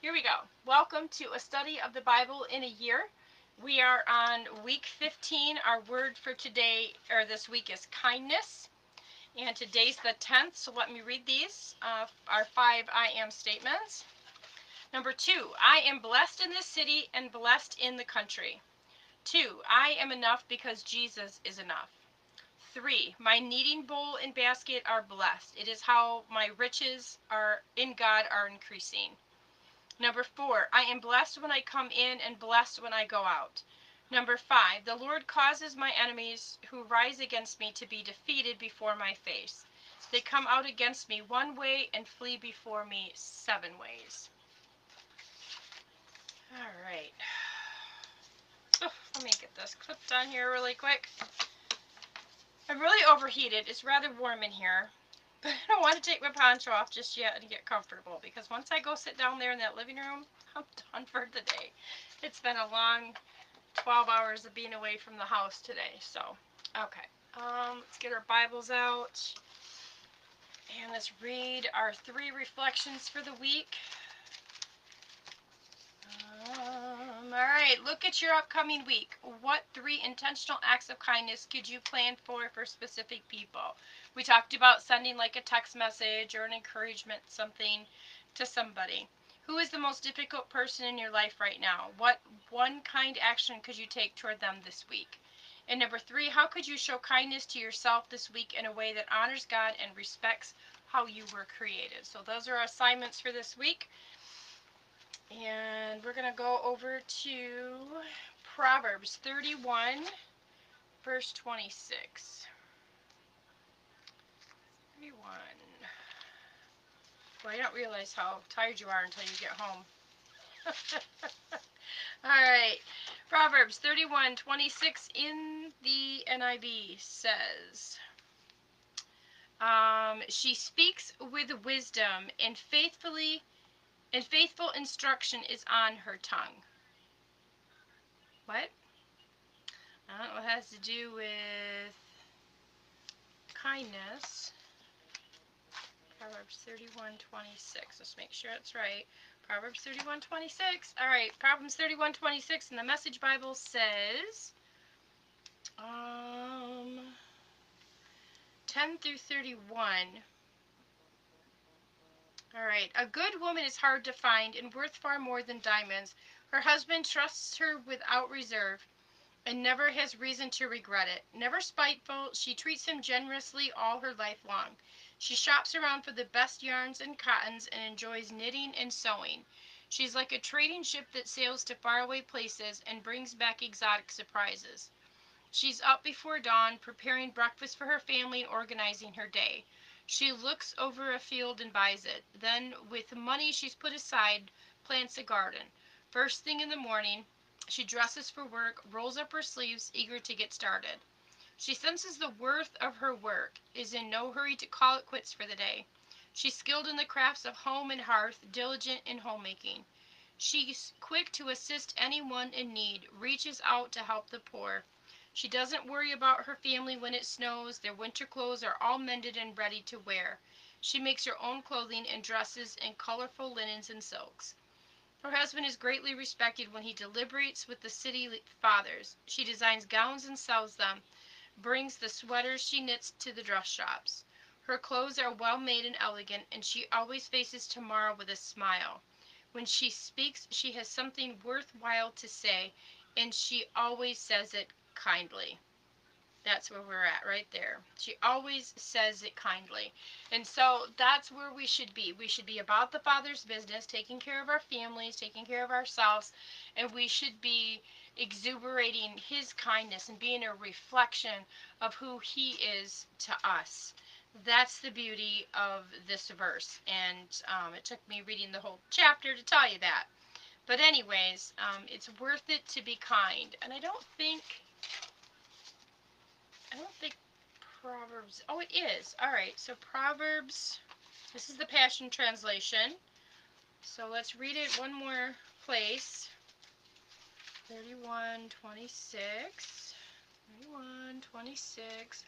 Here we go. Welcome to a study of the Bible in a year. We are on week 15. Our word for today, or this week, is kindness. And today's the 10th, so let me read these. Our 5 I am statements. Number 2, I am blessed in this city and blessed in the country. 2, I am enough because Jesus is enough. 3, my kneading bowl and basket are blessed. It is how my riches are in God are increasing. Number 4, I am blessed when I come in and blessed when I go out. Number 5, the Lord causes my enemies who rise against me to be defeated before my face. They come out against me one way and flee before me 7 ways. All right. Oh, let me get this clipped on here really quick. I'm really overheated. It's rather warm in here. But I don't want to take my poncho off just yet and get comfortable, because once I go sit down there in that living room, I'm done for the day. It's been a long 12 hours of being away from the house today. So, okay. Let's get our Bibles out. And let's read our 3 reflections for the week. All right, look at your upcoming week. What 3 intentional acts of kindness could you plan for specific people? We talked about sending like a text message or an encouragement, something to somebody. Who is the most difficult person in your life right now? What one kind action could you take toward them this week? And number 3, how could you show kindness to yourself this week in a way that honors God and respects how you were created? So those are our assignments for this week. And we're going to go over to Proverbs 31, verse 26. 31. Well, you don't realize how tired you are until you get home. All right. Proverbs 31:26 in the NIV says, she speaks with wisdom, and faithful instruction is on her tongue. What? I don't know what it has to do with kindness. Proverbs 31:26. Let's make sure it's right. Proverbs 31:26. All right. Proverbs 31:26 in the Message Bible says, 10 through 31. All right. A good woman is hard to find and worth far more than diamonds. Her husband trusts her without reserve and never has reason to regret it. Never spiteful, she treats him generously all her life long. She shops around for the best yarns and cottons and enjoys knitting and sewing. She's like a trading ship that sails to faraway places and brings back exotic surprises. She's up before dawn, preparing breakfast for her family and organizing her day. She looks over a field and buys it. Then, with money she's put aside, plants a garden. First thing in the morning, she dresses for work, rolls up her sleeves, eager to get started. She senses the worth of her work, is in no hurry to call it quits for the day. She's skilled in the crafts of home and hearth, diligent in homemaking. She's quick to assist anyone in need, reaches out to help the poor. She doesn't worry about her family when it snows. Their winter clothes are all mended and ready to wear. She makes her own clothing and dresses in colorful linens and silks. Her husband is greatly respected when he deliberates with the city fathers. She designs gowns and sells them, brings the sweaters she knits to the dress shops. Her clothes are well made and elegant, and she always faces tomorrow with a smile. When she speaks, she has something worthwhile to say, and she always says it kindly. That's where we're at right there. She always says it kindly. And so that's where we should be. We should be about the Father's business, taking care of our families, taking care of ourselves, and we should be exuberating His kindness and being a reflection of who He is to us. That's the beauty of this verse. And it took me reading the whole chapter to tell you that. But anyways, it's worth it to be kind. And I don't think Proverbs, oh, it is. All right, so Proverbs, this is the Passion Translation. So let's read it one more place. 31:26. 31:26.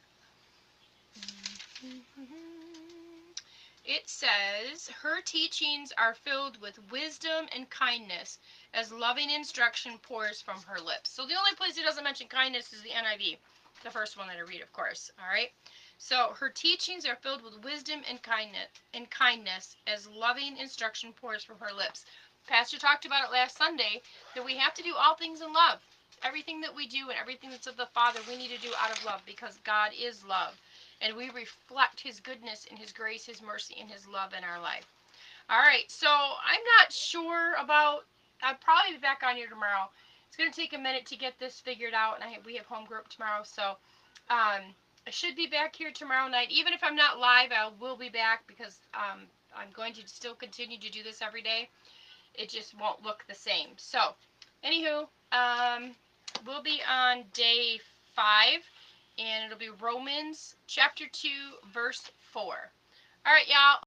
it says, her teachings are filled with wisdom and kindness, as loving instruction pours from her lips. So the only place it doesn't mention kindness is the NIV, the first one that I read, of course. All right. So her teachings are filled with wisdom and kindness, as loving instruction pours from her lips. Pastor talked about it last Sunday, that we have to do all things in love. Everything that we do and everything that's of the Father, we need to do out of love, because God is love. And we reflect his goodness and his grace, his mercy, and his love in our life. All right, so I'm not sure about, I'll probably be back on here tomorrow. It's going to take a minute to get this figured out, and we have home group tomorrow, so I should be back here tomorrow night. Even if I'm not live, I will be back, because I'm going to still continue to do this every day. It just won't look the same. So, anywho, we'll be on day 5, and it'll be Romans chapter 2, verse 4. All right, y'all.